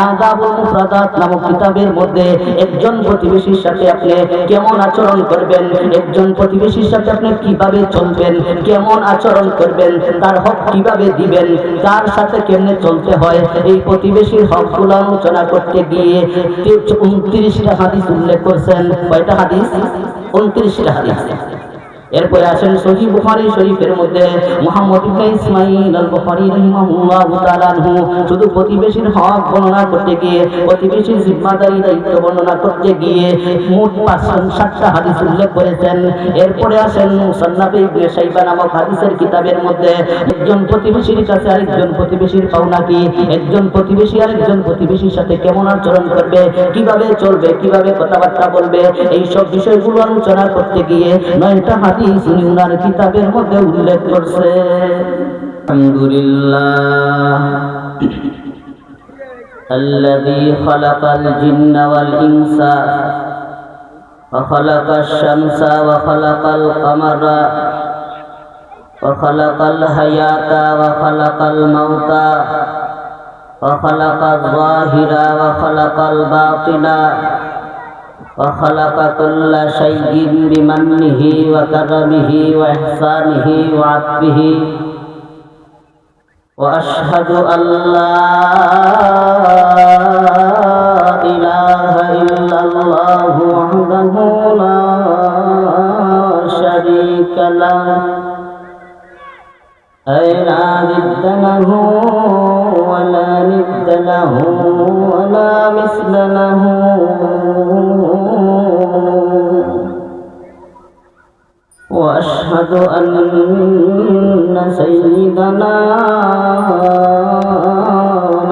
আদাবুল মুফরাদাত নামক কিতাবের মধ্যে একজন প্রতিবেশীর সাথে আপনি কেমন আচরণ করবেন, একজন প্রতিবেশীর সাথে আপনি কিভাবে চলবেন, কেমন আচরণ করবেন, তার হক কিভাবে দিবেন, কার সাথে কেমনে চলতে হয়, এই প্রতিবেশীর হকগুলো আলোচনা করতে গিয়ে 29টা হাদিস উল্লেখ করছেন। কয়টা হাদিস? 29টা হাদিস। এরপরে আসেন সহিহ বুখারী শরীফের মধ্যে মুহাম্মদ ইবনে ইসমাঈল আল বুখারী রাহিমাহুল্লাহু তাআলা আনহু শুধু প্রতিবেশীর হক বর্ণনা করতে গিয়ে, প্রতিবেশীর জিম্মাদারি দায়িত্ব বর্ণনা করতে গিয়ে মোট 560টা হাদিস উল্লেখ করেছেন। এরপরে আসেন মুসান্নাফে ইবনে শাইবা নামক হাদিসের কিতাবের মধ্যে একজন প্রতিবেশীর কাছে আরেকজন প্রতিবেশীর পাওনা কি, একজন প্রতিবেশী আরেকজন প্রতিবেশীর সাথে কেমন আচরণ করবে, কিভাবে চলবে, কিভাবে কথাবার্তা বলবে, এই সব বিষয়গুলো আলোচনা করতে গিয়ে 9টা উনি উনার কিতাবের মধ্যে উল্লেখ করছে। আলহামদুলিল্লাহ الذي خلق الجن والإنس وخلق الشمس وخلق القمر وخلق الحياة وخلق الموت وخلق الظاهر وخلق الباطن وخلق كل شيء بمنه وكرمه وإحسانه وعطفه وأشهد أن لا إله إلا الله وحده لا شريك له أي لا ضد له ولا ند له ولا مثل له وأشهد أن سيدنا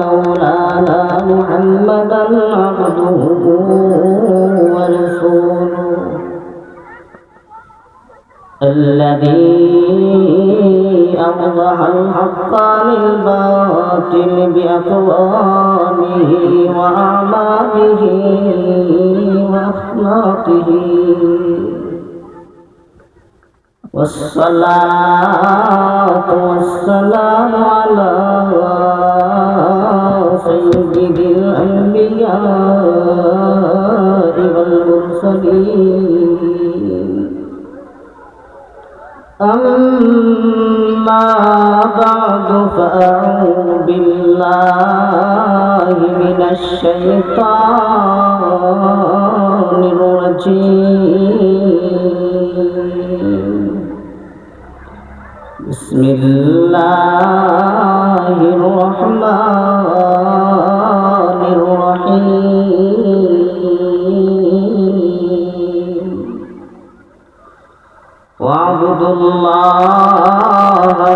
مولانا محمدا عبده ورسوله الذي أوضح الحق عن الباطل بأقواله وأعماله وأخلاقه والصلاة والسلام على سيد الأنبياء والمرسلين أما بعد فأعوذ بالله من الشيطان الرجيم بسم الله الرحمن الرحيم واعبدوا الله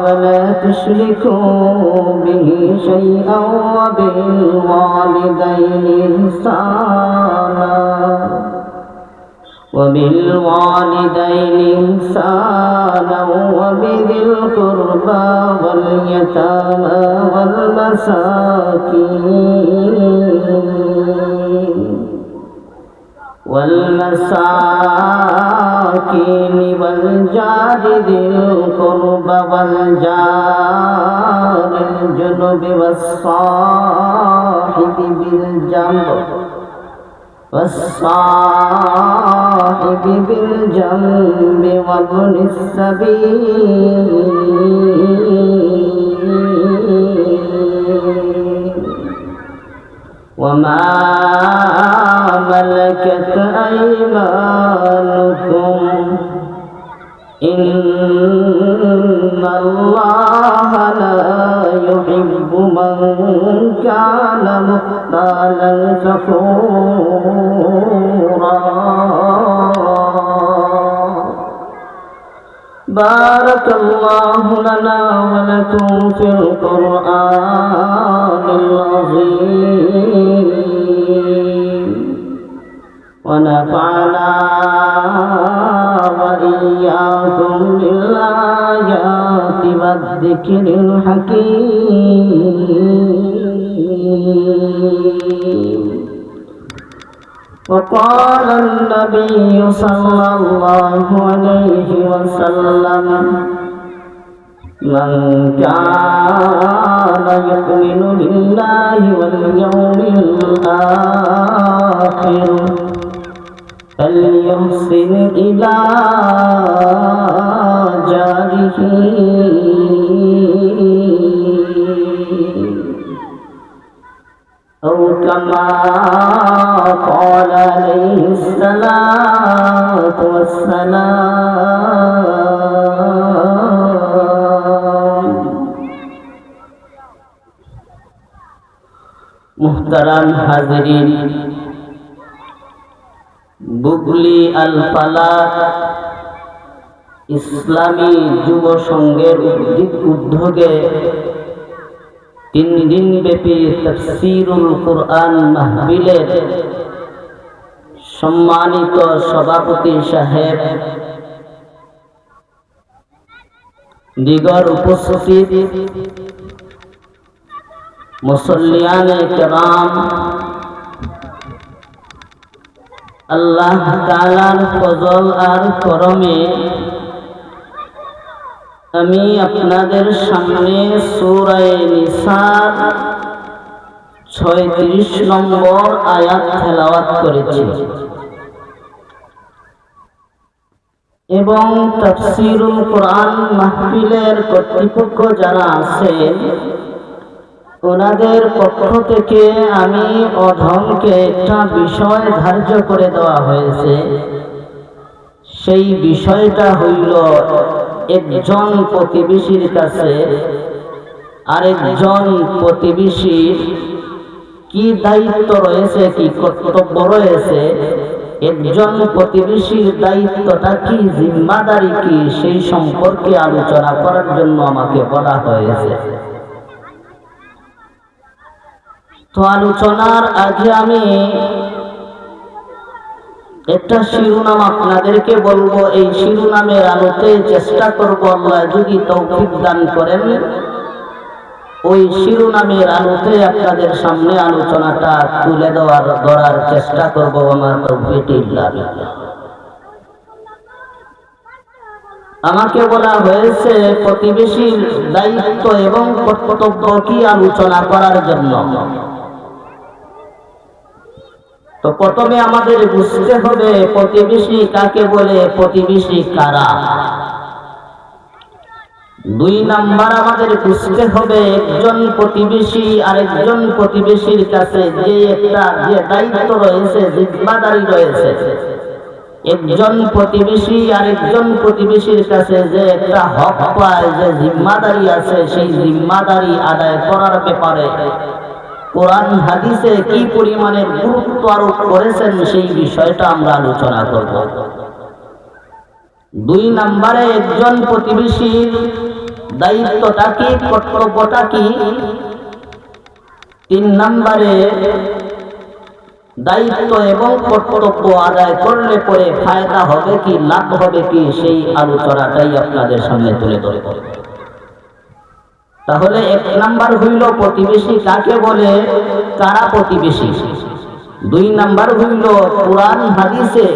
ولا تشركوا به شيئا وبالوالدين إحسانا وبذي القربى واليتامى والمساكين والجار ذي القربى والجار الجنب والصاحب بالجنب وابن السبيل وما ملكت أيمانكم إن الله لا يحب من كان مختالا فخورا بارك الله لنا ولكم في القرآن العظيم ونفعنا وإياكم بالآيات والذكر الحكيم وقال النبي صلى الله عليه وسلم من كان يؤمن بالله واليوم الآخر فليحسن إلى جاره أو كما قال عليه الصلاة والسلام. मुहतरम हाज़रीन, বুগলি আল ফালাক ইসলামী যুব সংঘের উদ্যোগে 3 দিন ব্যাপী তাফসীরুল কুরআন মাহফিলের সম্মানিত সভাপতি সাহেব, দিগর উপস্থিত মুসল্লিয়ানে কেরাম, আল্লাহ তাআলার ফজল আর করমে আমি আপনাদের সামনে সূরা নিসার 36 নম্বর আয়াত তেলাওয়াত করেছি এবং তাফসীরুল কুরআন মাহফিলের কর্তৃপক্ষ যারা আছেন ওনাদের পক্ষ থেকে আমি অধমকে একটা বিষয় ধার্য করে দেওয়া হয়েছে। সেই বিষয়টা হইল একজন প্রতিবেশীর কাছে আরেকজন প্রতিবেশীর কি দায়িত্ব রয়েছে, কি কর্তব্য রয়েছে, একজন প্রতিবেশীর দায়িত্বটা কি, জিম্মাদারি কি, সেই সম্পর্কে আলোচনা করার জন্য আমাকে বলা হয়েছে। তো আলোচনার আগে আমি একটা শিরোনাম আপনাদেরকে বলবো। এই শিরোনামের আলোতে চেষ্টা করব, আল্লাহ যদি তৌফিক দান করেন, ওই শিরোনামের আলোতে আপনাদের সামনে আলোচনাটা তুলে ধরার চেষ্টা করব। আমার তৌফিক ইল্লা বিল্লাহ। আমাকে বলা হয়েছে প্রতিবেশীর দায়িত্ব এবং কর্তব্য কি আলোচনা করার জন্য। তো প্রথমে আমাদের বুঝতে হবে প্রতিবেশী কাকে বলে, প্রতিবেশী কারা। 2 নাম্বার আমাদের বুঝতে হবে একজন প্রতিবেশী আরেকজন প্রতিবেশীর কাছে যে দায়িত্ব রয়েছে, জিম্মাদারি রয়েছে, একজন প্রতিবেশী আরেকজন প্রতিবেশীর কাছে যে একটা হক পায়, যে জিম্মাদারি আছে, সেই জিম্মাদারি আদায় করার ব্যাপারে কোরআন হাদিসে কি পরিমাণের গুরুত্ব আরোপ করেছেন সেই বিষয়টা আমরা আলোচনা করব। 2 নম্বরে একজন প্রতিবেশীর দায়িত্বটা কি, কর্তব্যটা কি। 3 নম্বরে দায়িত্ব এবং কর্তব্য আদায় করলে পরে ফায়দা হবে কি, লাভ হবে কি, সেই আলোচনাটাই আপনাদের সামনে তুলে ধরব। তাহলে 1 নাম্বার হইল প্রতিবেশী কাকে বলে, কারা প্রতিবেশী। 2 নাম্বার হইল কোরআন হাদিসে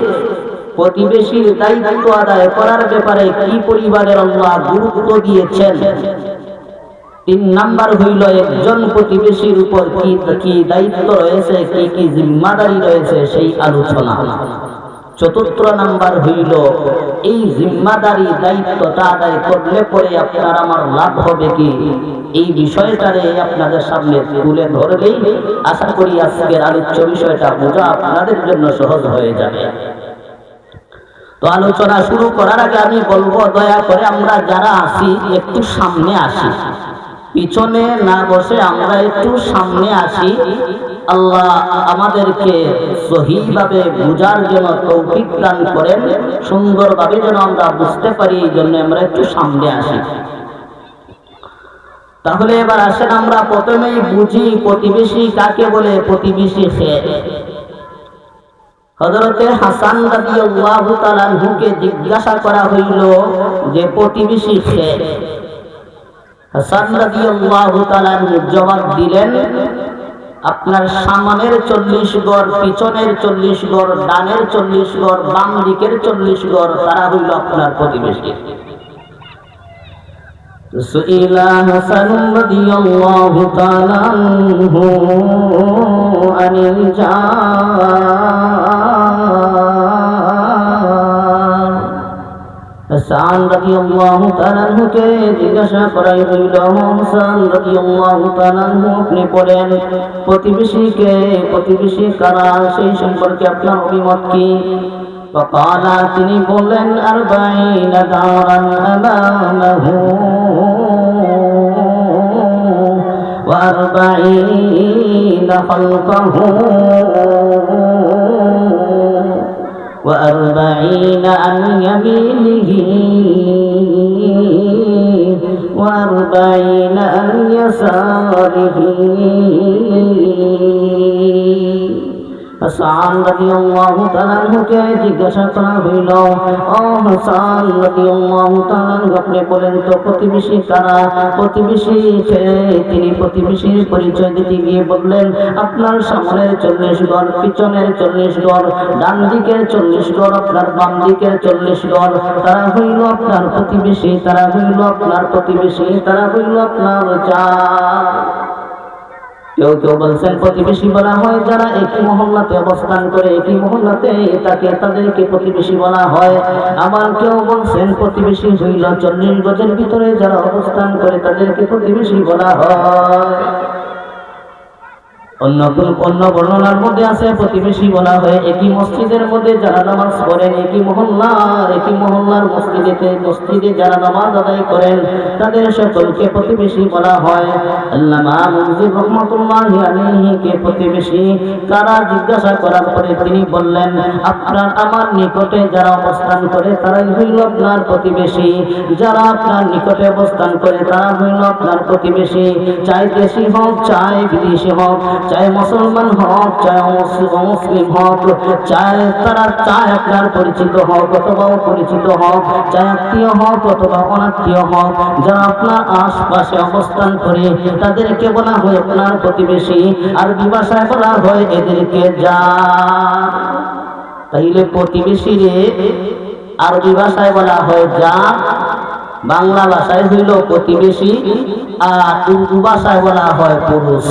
প্রতিবেশীর দায়িত্ব আদায় করার ব্যাপারে কি পরিবারের আল্লাহ গুরুত্ব দিয়েছেন। 3 নাম্বার হইল একজন প্রতিবেশীর উপর কি দায়িত্ব রয়েছে, কি জিম্মাদারি রয়েছে, সেই আলোচনা। 4 নাম্বার হইল এই জিম্মাদারি দায়িত্বটা আদায় করলে পরে আপনার আমার লাভ হবে কি, এই বিষয়টারে আপনাদের সামনে তুলে ধরলেই আশা করি আজকের আলোচ্য বিষয়টা বোঝা আপনাদের জন্য সহজ হয়ে যাবে। তো আলোচনা শুরু করার আগে আমি বলবো, দয়া করে আমরা যারা আছি একটু সামনে আসি, পিছনে না বসে আমরা একটু সামনে আসি। আল্লাহ আমাদেরকে সহিভাবে বুঝার জন্য তৌফিক দান করেন, সুন্দরভাবে যেন আমরা বুঝতে পারি, এই জন্য আমরা একটু সামনে আসি। তাহলে এবার আসেন আমরা প্রথমেই বুঝি প্রতিবেশী কাকে বলে, প্রতিবেশী কে। হযরতে হাসান রাদিয়াল্লাহু তাআলা আনহুকে জিজ্ঞাসা করা হইল যে প্রতিবেশী কে। হাসান রাদিয়াল্লাহু তাআলা জবাব দিলেন, আপনার সামনের 40 গড়, পিছনের 40 গড়, ডানের 40 গড়, বাম দিকের 40 গড়, তারা হইল আপনার প্রতিবেশী। سئل حسن رضي الله تعالى عنه عن الجار হাসান রাদিয়াল্লাহু তাআলা আনহুকে জিজ্ঞাসা করাই হইল, হাসান রাদিয়াল্লাহু তাআলা আনহু আপনি বলেন প্রতিবেশী কারা, সেই সম্পর্কে আপনার অভিমত কি? فقال তিনি বললেন 40 দারান আমামাহু ওয়া 40 খালফাহু وأربعين عن يمينه وأربعين عن يساره হাসান রাদিয়াল্লাহু তাআলা আনহুকে জিজ্ঞাসা করা হইল, ও হাসান রাদিয়াল্লাহু তাআলা আনহু আপনি বলেন তো প্রতিবেশী কারা? তিনি প্রতিবেশীর পরিচয় দিতে গিয়ে বললেন, আপনার সামনের 40 গড়, পিছনের 40 গড়, ডান দিকের 40 গড়, আপনার বাম দিকের 40 গড়, তারা হইল আপনার প্রতিবেশী, তারা হইল আপনার জার। কেউ বলছেন প্রতিবেশী বলা হয় যারা একই মহল্লাতে অবস্থান করে, একই মহল্লাতে তাদেরকে প্রতিবেশী বলা হয়। আবার কেউ বলছেন প্রতিবেশী হইল 40 গজের ভিতরে যারা অবস্থান করে তাদেরকে প্রতিবেশী বলা হয়। অন্য বর্ণনার মধ্যে আছে প্রতিবেশী বলা হয় একই মসজিদের মধ্যে যারা নামাজ পড়েন, একই মহল্লার মসজিদে যারা নামাজ আদায় করেন তাদের সকলকে প্রতিবেশী বলা হয়। আল্লামা মুনজির রাহমাতুল্লাহি আলাইহিকে প্রতিবেশী কারা জিজ্ঞাসা করার পরে তিনি বললেন, আপনার আমার নিকটে যারা অবস্থান করে তারাই হইল আপনার প্রতিবেশী, যারা আপনার নিকটে অবস্থান করে তারা হইল আপনার প্রতিবেশী, চাই দেশি হোক চাই বিদেশি হোক, চাই মুসলমান হোক চাই অমুসলিম হোক, চাই আপনার পরিচিত হোক অথবা অপরিচিত হোক, চাই আত্মীয় হোক অথবা অনাত্মীয় হোক, যারা আপনার আশপাশে অবস্থান করে তাদেরকে বলা হয় আপনার প্রতিবেশী। আরবি ভাষায় বলা হয় এদেরকে জার। তাইলে প্রতিবেশীরে আরবি ভাষায় বলা হয় জার, বাংলা ভাষায় হইল প্রতিবেশী, আর উর্দু ভাষায় বলা হয় পুরুষ।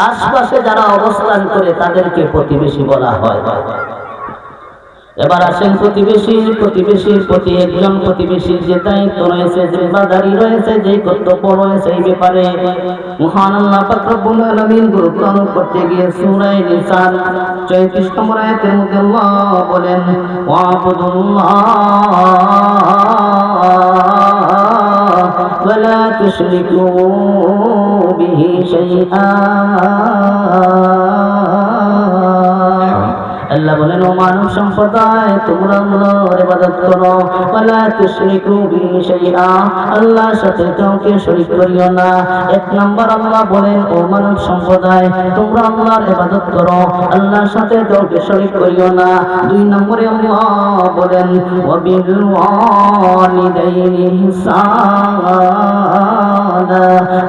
আশপাশে যারা অবস্থান করে তাদেরকে প্রতিবেশী বলা হয়। এবার আসেন প্রতিবেশীর প্রতি একজন প্রতিবেশীর যে দায়িত্ব রয়েছে, জিম্মাদারি রয়েছে, যে কর্তব্য রয়েছে এই ব্যাপারে মহান আল্লাহ পাক রব্বুল আলামিন গুরুত্ব আরোপ করতে গিয়ে সূরা নিসার 34 নম্বর আয়াতের মধ্যে আল্লাহ বলেন, ওয়াবুদুল্লাহ ওয়ালা তুশরিকু বিহি শাইআ। আল্লাহ বলেন, ও মানব সম্প্রদায় তোমরা আল্লাহর ইবাদত করো, ওয়ালা তুশরিকু বিহি শাইআ, আল্লাহর সাথে কাউকে শরীক করিও না। এক নাম্বার আল্লাহ বলেন, ও মানব সম্প্রদায় তোমরা আল্লাহর ইবাদত করো, আল্লাহর সাথে কাউকে শরীক করিও না। দুই নম্বরে আল্লাহ বলেন, ওয়া বিল ওয়ালিদাইনি ইহসানা।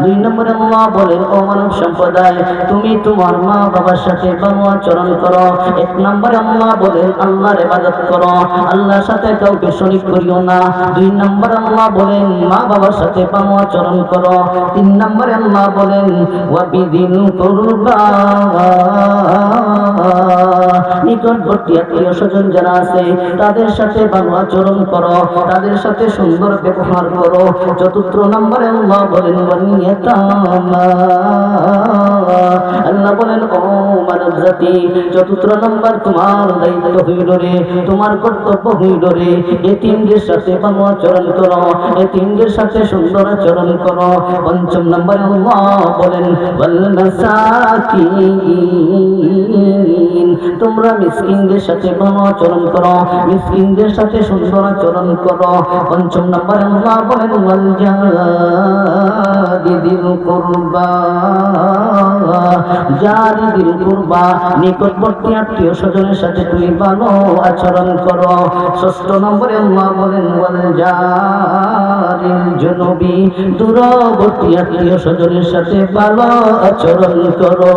দুই নম্বরে আল্লাহ বলেন, ও মানব সম্প্রদায় তুমি তোমার মা বাবার সাথে ভালো আচরণ করো। এক নম্বরে আল্লাহ বলেন আল্লাহর ইবাদত করো, আল্লাহর সাথে কাউকে শরীক করিও না। দুই নম্বরে আল্লাহ বলেন মা বাবার সাথে ভালো আচরণ করো। তিন নম্বরে আল্লাহ বলেন ওয়া বিদিল কুরবা, নিকটবর্তী আত্মীয় স্বজন যারা আছে তাদের সাথে ভালো আচরণ করো, তাদের সাথে সুন্দর ব্যবহার করো। চতুর্থ নম্বরে আল্লাহ বলেন আল্লাহ বলেন, ও মানব জাতি চতুর্থ নম্বর তোমার দায়িত্ব হইল রে, তোমার কর্তব্য হইল রে এতিমদের সাথে ভালো আচরণ করো, এতিমদের সাথে সুন্দর আচরণ করো। পঞ্চম নম্বরে আল্লাহ বলেন ওয়াল মাসাকিন, তোমরা মিসকিনদের সাথে ভালো আচরণ করো, মিসকিনদের সাথে সুন্দর আচরণ করো। পঞ্চম নম্বরে আল্লাহ বলেন ওয়াল জারি দিল কুরবা, জারি দিল কুরবা নিকটবর্তী আত্মীয় স্বজনের সাথে তুমি ভালো আচরণ করো। ষষ্ঠ নম্বরে আল্লাহ বলেন ওয়াল জারিল জুনুবি, দূরবর্তী আত্মীয় স্বজনের সাথে ভালো আচরণ করো।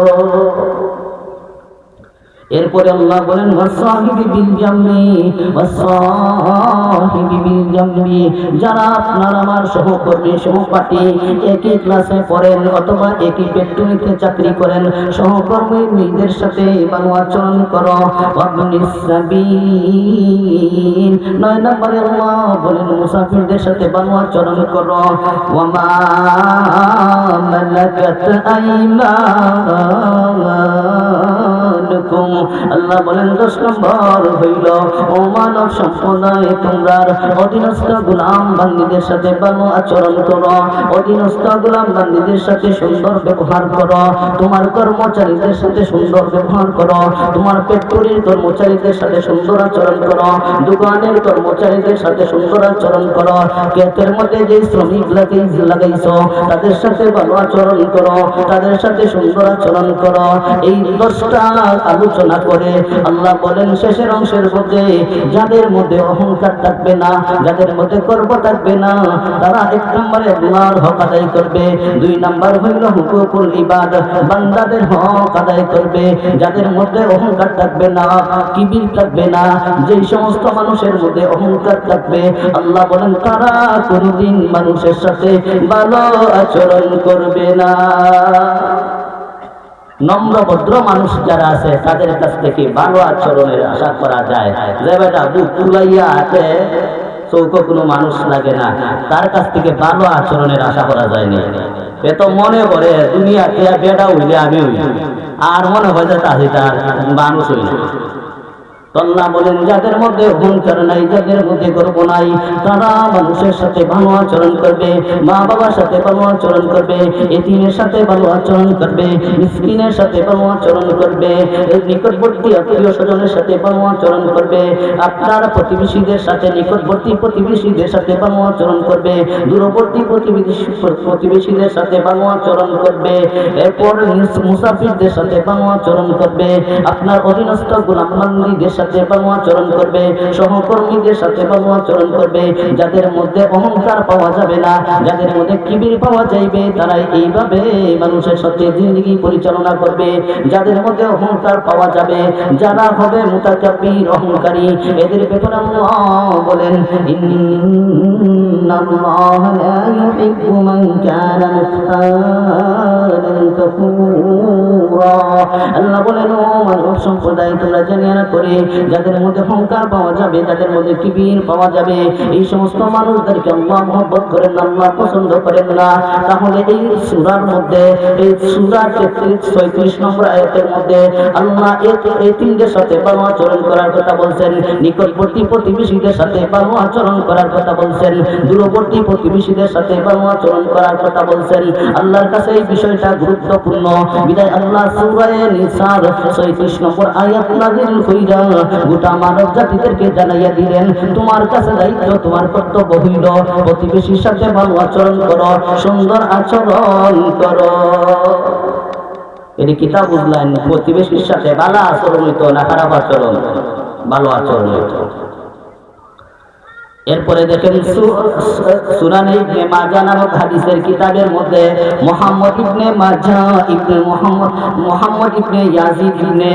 এরপরে আল্লাহ বলেন ওয়াসাহিবি বিল জামবি ওয়াসাহিবি বিল জামবি, যারা আপনার আমার সহকর্মী সহপাঠী, একই ক্লাসে পড়েন অথবা একই ফ্যাক্টরিতে চাকরি করেন, সহকর্মীদের সাথে ভালো আচরণ করো। ওয়াবনিস সাবিল, 9 নম্বরে আল্লাহ বলেন মুসাফিরদের সাথে ভালো আচরণ করো। ওয়ামা মালাকাত আইমানুকুম, আল্লাহ বলেন 10 নম্বর হইল ও মানব সম্প্রদায়, তোমরা অধীনস্থ গোলাম বান্দীদের সাথে ভালো আচরণ করো, অধীনস্থ গোলাম বান্দীদের সাথে সুন্দর ব্যবহার করো, তোমার কর্মচারীদের সাথে সুন্দর ব্যবহার করো, তোমার ফ্যাক্টরির কর্মচারীদের সাথে সুন্দর আচরণ করো, দোকানের কর্মচারীদের সাথে সুন্দর আচরণ করো, ক্ষেতের মধ্যে যে শ্রমিক লাগাইছো তাদের সাথে ভালো আচরণ করো, তাদের সাথে সুন্দর আচরণ করো। এই 10টা আলোচনা করে আল্লাহ বলেন শেষের অংশের মধ্যে যাদের মধ্যে অহংকার থাকবে না, যাদের মধ্যে গর্ব থাকবে না, তারা 1 নম্বরে আল্লাহর হক আদায় করবে, 2 নম্বর হইল হুকুকুল ইবাদ, বান্দাদের হক আদায় করবে। যাদের মধ্যে অহংকার থাকবে না, কিবির থাকবে না, যেই সমস্ত মানুষের মধ্যে অহংকার থাকবে আল্লাহ বলেন তারা কোনদিন মানুষের সাথে ভালো আচরণ করবে না। নম্র ভদ্র মানুষ যারা আছে তাদের কাছ থেকে ভালো আচরণের আশা করা যায়। যে বেটা বুক তুলাইয়া আছে চৌকো কোনো মানুষ লাগে না, তার কাছ থেকে ভালো আচরণের আশা করা যায়নি। এ তো মনে করে দুনিয়াতে বেটা হইলে আমি হইল, আর মনে হয় যে তার মানুষ হইল। আল্লাহ বলেন যাদের মধ্যে অহংকার নাই, যাদের মধ্যে গর্ব নাই, তারা মানুষের সাথে ভালো আচরণ করবে, মা বাবার সাথে ভালো আচরণ করবে, এতিমের সাথে ভালো আচরণ করবে, মিসকিনের সাথে ভালো আচরণ করবে, নিকটবর্তী আত্মীয় স্বজনের সাথে ভালো আচরণ করবে, আপনার প্রতিবেশীদের সাথে, নিকটবর্তী প্রতিবেশীদের সাথে ভালো আচরণ করবে, দূরবর্তী প্রতিবেশীদের সাথে ভালো আচরণ করবে, এরপর মুসাফিরদের সাথে ভালো আচরণ করবে, আপনার অধীনস্থ গোলামবান্দীদের সাথে ভালো আচরণ করবে, সহকর্মীদের সাথে ভালো আচরণ করবে। যাদের মধ্যে অহংকার পাওয়া যাবে না, যাদের মধ্যে কিবির পাওয়া যাইবে, তারা এইভাবে মানুষের সাথে জিন্দেগি পরিচালনা করবে। যাদের মধ্যে অহংকার পাওয়া যাবে, যারা হবে মুতাকাব্বির অহংকারী, এদের ব্যাপারে আল্লাহ বলেন ইন্নাল্লাহা লা ইউহিব্বু মান কানা মুখতালান ফাখুরা। আল্লাহ বলেন ও মানব সম্প্রদায়, তোমরা জানিয়া না করে যাদের মধ্যে অহংকার পাওয়া যাবে, যাদের মধ্যে কিবির পাওয়া যাবে, এই সমস্ত মানুষদেরকে আল্লাহ মহব্বত করেন না, আল্লাহ পছন্দ করেন না। তাহলে এই সূরার মধ্যে, এই সূরা 36 নম্বর আয়াতের মধ্যে আল্লাহ এই তিনদের সাথে ভালো আচরণ করার কথা বলছেন, নিকটবর্তী প্রতিবেশীদের সাথে ভালো আচরণ করার কথা বলছেন, দূরবর্তী প্রতিবেশীদের সাথে ভালো আচরণ করার কথা বলছেন। আল্লাহর কাছে এই বিষয়টা গুরুত্বপূর্ণ বিধায় আল্লাহ সূরা নিসার 36 নম্বর আয়াত নাযিল কইরা গোটা মানব জাতিদেরকে জানাইয়া দিলেন তোমার কাছে দায়িত্ব, তোমার কর্তব্য হইল প্রতিবেশীর সাথে ভালো আচরণ করো, সুন্দর আচরণ করো। এটি কিতাব বুঝলেন প্রতিবেশীর সাথে ভালো আচরণ হইতো না খারাপ আচরণ? ভালো আচরণ হইতো। এরপরে দেখেন সুনানে ইবনে মাজাহ নামক হাদিসের কিতাবের মধ্যে মুহাম্মদ ইবনে ইয়াজিদ ইবনে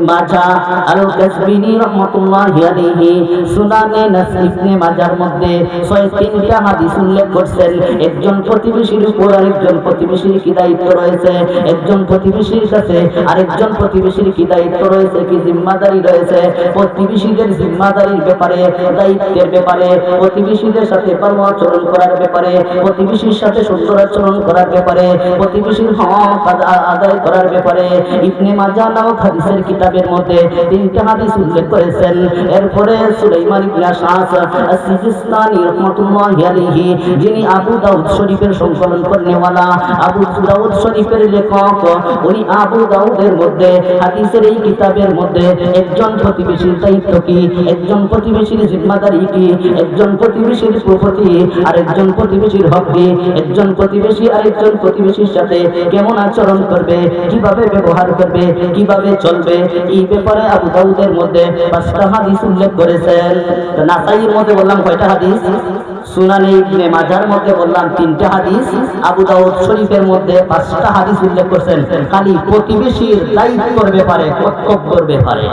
মাজাহ আল-কাসবিনী রাহমাতুল্লাহি আলাইহি সুনানে ইবনে মাজাহর মধ্যে 6-3টা হাদিস উল্লেখ করেছেন। একজন প্রতিবেশীর উপর আরেকজন প্রতিবেশীর কি দায়িত্ব রয়েছে, একজন প্রতিবেশীর কাছে আরেকজন প্রতিবেশীর কি দায়িত্ব রয়েছে, কি জিম্মাদারি রয়েছে, প্রতিবেশীদের জিম্মাদারির ব্যাপারে, দায়িত্বের ব্যাপারে, প্রতিবেশীদের সাথে ভালো আচরণ করার ব্যাপারে, প্রতিবেশীর সাথে সুন্দর আচরণ করার ব্যাপারে, প্রতিবেশীর হক আদায় করার ব্যাপারে ইবনে মাজাহ নামক হাদিসের কিতাবের মধ্যে 3টা হাদিস উল্লেখ করেছেন। এরপরে সুলাইমান ইবনে আশআস আস-সিজিস্তানী রাহমাতুল্লাহি আলাইহি, যিনি আবু দাউদ শরীফের সংকলন করেনওয়ালা, আবু দাউদ শরীফের লেখক, উনি আবু দাউদের মধ্যে হাদিসের এই কিতাবের মধ্যে একজন প্রতিবেশীর দায়িত্ব কি, একজন প্রতিবেশীর জিম্মাদারি কি, একজন প্রতিবেশীর প্রতি আরেকজন প্রতিবেশীর হক দিয়ে একজন প্রতিবেশী আরেকজন প্রতিবেশীর সাথে কেমন আচরণ করবে, কিভাবে ব্যবহার করবে, কিভাবে চলবে, এই ব্যাপারে আবু দাউদের মধ্যে 5টা হাদিস উল্লেখ করেছেন। নাসাইর মধ্যে বললাম কয়টা হাদিস, সুনানে ইবনে মাজার মধ্যে বললাম 3টা হাদিস, আবু দাউদ শরীফের মধ্যে 5টা হাদিস উল্লেখ করেছেন খালি প্রতিবেশীর দায়িত্বের ব্যাপারে, কর্তব্যের ব্যাপারে।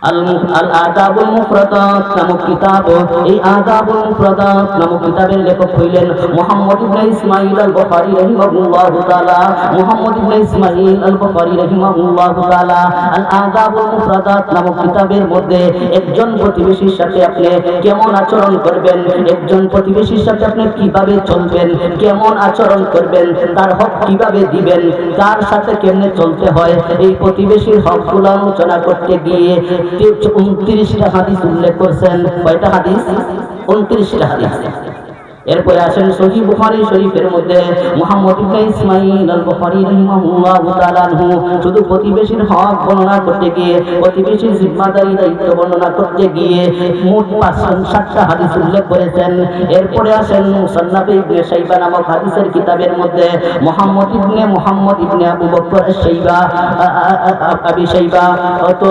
আল আদাবুল মুফরাদাত নামক কিতাব, এই আদাবুল মুফরাদাত নামক কিতাবের লেখক হইলেন মুহাম্মদ ইবনে ইসমাঈল আল বুখারী রাহিমাহুল্লাহু তাআলা। মুহাম্মদ ইবনে ইসমাঈল আল বুখারী রাহিমাহুল্লাহু তাআলা আল আদাবুল মুফরাদাত নামক কিতাবের মধ্যে একজন প্রতিবেশীর সাথে আপনি কেমন আচরণ করবেন, একজন প্রতিবেশীর সাথে আপনি কিভাবে চলবেন, কেমন আচরণ করবেন, তার হক কিভাবে দিবেন, তার সাথে কেমনে চলতে হয়, এই প্রতিবেশীর হকগুলো আলোচনা করতে গিয়ে 29টা হাদিস উল্লেখ করছেন। কয়টা হাদিস? 29টা হাদিস। এরপরে আসেন সহিহ বুখারী শরীফের মধ্যে মুহাম্মদ ইবনে ইসমাঈল আল বুখারী রাহিমাহুল্লাহু তাআলা শুধু প্রতিবেশীর হক বর্ণনা করতে গিয়ে, প্রতিবেশীর জিম্মাদারি দায়িত্ব বর্ণনা করতে গিয়ে মোট 560টা হাদিস উল্লেখ করেছেন। এরপরে আসেন মুসান্নাফ ইবনে শাইবা নামক হাদিসের কিতাবের মধ্যে মুহাম্মদ ইবনে আবু বকর আশ-শাইবা আবি শাইবা তো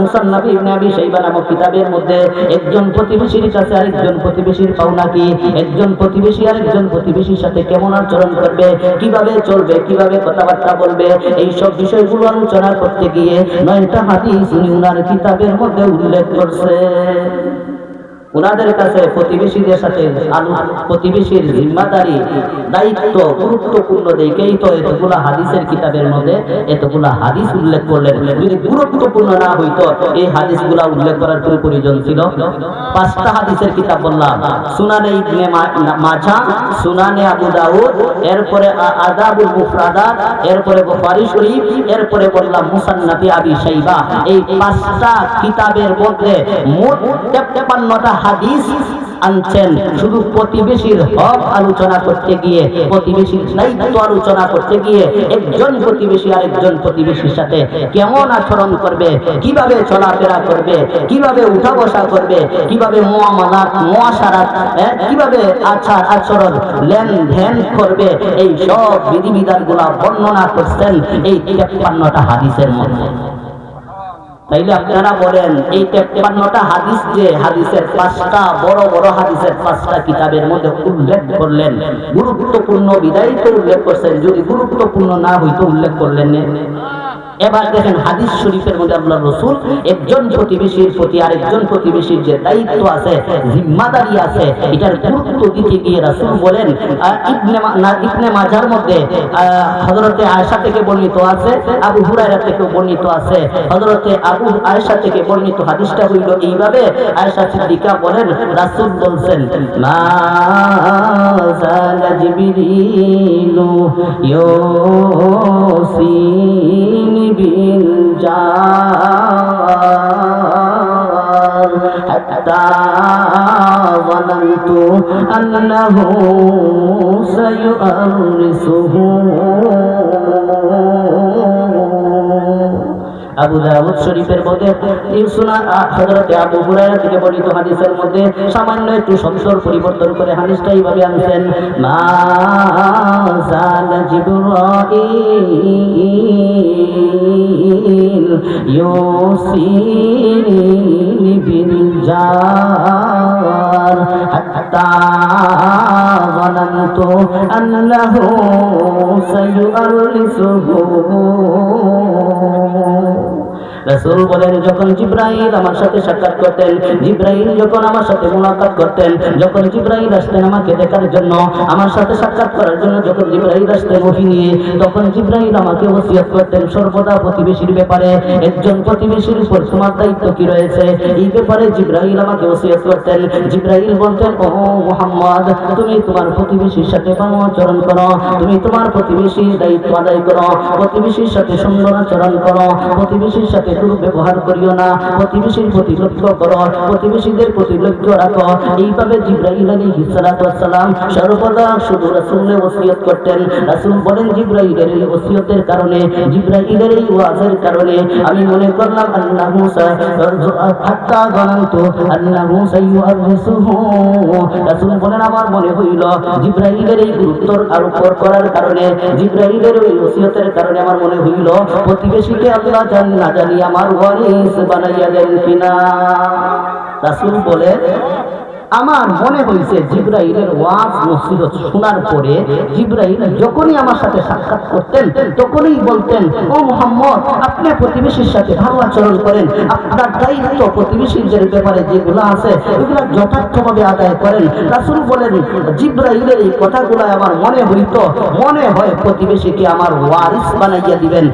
মুসান্নাফ ইবনে আবি শাইবা নামক কিতাবের মধ্যে একজন প্রতিবেশীর কাছে আরেকজন প্রতিবেশীর পাওনা কি, একজন প্রতিবেশী আরেকজন প্রতিবেশীর সাথে কেমন আচরণ করবে, কিভাবে চলবে, কিভাবে কথাবার্তা বলবে, এই সব বিষয়গুলো আলোচনা করতে গিয়ে 9টা হাদিস উনি উনার কিতাবের মধ্যে উল্লেখ করছে। উনাদের কাছে প্রতিবেশীদের সাথে প্রতিবেশীর জিম্মাদারি দায়িত্ব গুরুত্বপূর্ণ দেখেই তো এতগুলা হাদিসের কিতাবের মধ্যে এতগুলা হাদিস উল্লেখ করলেন। যদি গুরুত্বপূর্ণ না হইতো এই হাদিসগুলা উল্লেখ করার কোনো প্রয়োজন ছিল? 5টা হাদিসের কিতাব বললাম, সুনানে ইবনে মাজাহ, সুনানে আবু দাউদ, এরপরে আদাবুল মুফরাদাত, এরপরে বুখারী শরীফ, এরপরে বললাম মুসান্নাফে আবি শাইবা। এই 5টা কিতাবের মধ্যে মোট 53টা হাদিস আনছেন শুধু প্রতিবেশীর হক আলোচনা করতে গিয়ে, প্রতিবেশীর দায়িত্ব আলোচনা করতে গিয়ে, একজন প্রতিবেশী আরেকজন প্রতিবেশীর সাথে কেমন আচরণ করবে, কিভাবে চলাফেরা করবে, কিভাবে উঠা বসা করবে, কিভাবে মুআমালাত মুআশারাত, কিভাবে আচার আচরণ লেনদেন করবে, এই সব বিধিবিধানগুলো বর্ণনা করছেন এই 53টা হাদিসের মধ্যে। তাইলে আপনারা বলেন এই 53টা হাদিস যে হাদিসের 5টা বড় বড় হাদিসের 5টা কিতাবের মধ্যে উল্লেখ করলেন, গুরুত্বপূর্ণ বিধায় তো উল্লেখ করছেন, যদি গুরুত্বপূর্ণ না হইতো উল্লেখ করলেন না। এবার দেখেন হাদিস শরীফের মধ্যে আল্লাহর রাসূল একজন প্রতিবেশীর প্রতি আরেকজন প্রতিবেশীর যে দায়িত্ব আছে, জিম্মাদারি আছে, এটার গুরুত্ব দিতে গিয়ে রাসূল বলেন, ইবনে মাজার মধ্যে হযরতে আয়েশা থেকে বর্ণিত আছে, আবু হুরায়রা থেকে বর্ণিত আছে। হযরতে আবু আয়েশা থেকে বর্ণিত হাদিসটা হইল এইভাবে, আয়েশা সিদ্দিকা বলেন রাসূল বলেন, মা যালা জিবরিলু ইউসিনি বিল জার হাত্তা ظننت أنه سيؤرسه। আবু দাউদ শরীফের মধ্যে হযরত আবু হুরায়রা থেকে বর্ণিত হাদিসের মধ্যে সামান্য একটু সংস্করণ পরিবর্তন করে হাদিসটা এইভাবে আনছেন, মা যালা জিবরাইল ইউসিনি বিল জার হাত্তা ظننت أنه سيؤرسه। রাসূল বলেন যখন জিবরাইল আমার সাথে সাক্ষাৎ করতেন, জিবরাইল যখন আমার সাথে মুলাকাত করতেন, যখন জিবরাইল আসতেন আমাকে দেখার জন্য, আমার সাথে সাক্ষাৎ করার জন্য যখন জিবরাইল আসতেন ওহী নিয়ে, তখন জিবরাইল আমাকে ওসিয়ত করতেন সর্বদা প্রতিবেশীর ব্যাপারে, একজন প্রতিবেশীর উপর তোমার দায়িত্ব কি রয়েছে এই ব্যাপারে জিবরাইল আমাকে ওসিয়ত করতেন। জিবরাইল বলতেন, ও মুহাম্মদ তুমি তোমার প্রতিবেশীর সাথে ভালো আচরণ করো, তুমি তোমার প্রতিবেশীর দায়িত্ব আদায় করো, প্রতিবেশীর সাথে সুন্দর আচরণ করো, প্রতিবেশীর সাথে দুর্ব্যবহার করিও না, প্রতিবেশীর প্রতি লক্ষ্য করো, প্রতিবেশীদের প্রতি লক্ষ্য রাখো। এইভাবে জিবরাইল আলাইহিস সালাতু ওয়াস সালাম সর্বদা শুধু রাসূলের ওসিয়ত করতেন। রাসূল বলেন জিবরাইলের এই ওসিয়তের কারণে, জিবরাইলের এই ওয়াজের কারণে আমি মনে করলাম আল্লাহু হাত্তা জানান্তু আল্লাহু সাইয়ুহাদিসুহু। রাসূল বলেন আমার মনে হইল জিবরাইলের এই গুরুত্বর আরোপ করার কারণে, জিবরাইলের এই ওসিয়তের কারণে আমার মনে হইল প্রতিবেশীকে আল্লাহ না জানি আমার ওয়ারিস বানাইয়া দেন কিনা। রাসূল বলে আমার মনে হয়েছে জিবরাইলের ওয়াজ নসিহত শোনার পরে জিবরাইল যখনই আমার সাথে সাক্ষাৎ করতেন তখনই বলতেন, ও মুহাম্মদ আপনি প্রতিবেশীর সাথে ভালো আচরণ করেন, আপনার দায়িত্ব প্রতিবেশীদের ব্যাপারে যেগুলো আছে এগুলো যথার্থভাবে আদায় করেন। রাসূল বলেন জিবরাইলের এই কথাগুলো আমার মনে হইতো, মনে হয় প্রতিবেশীকে আমার ওয়ারিস বানাইয়া দিবেন।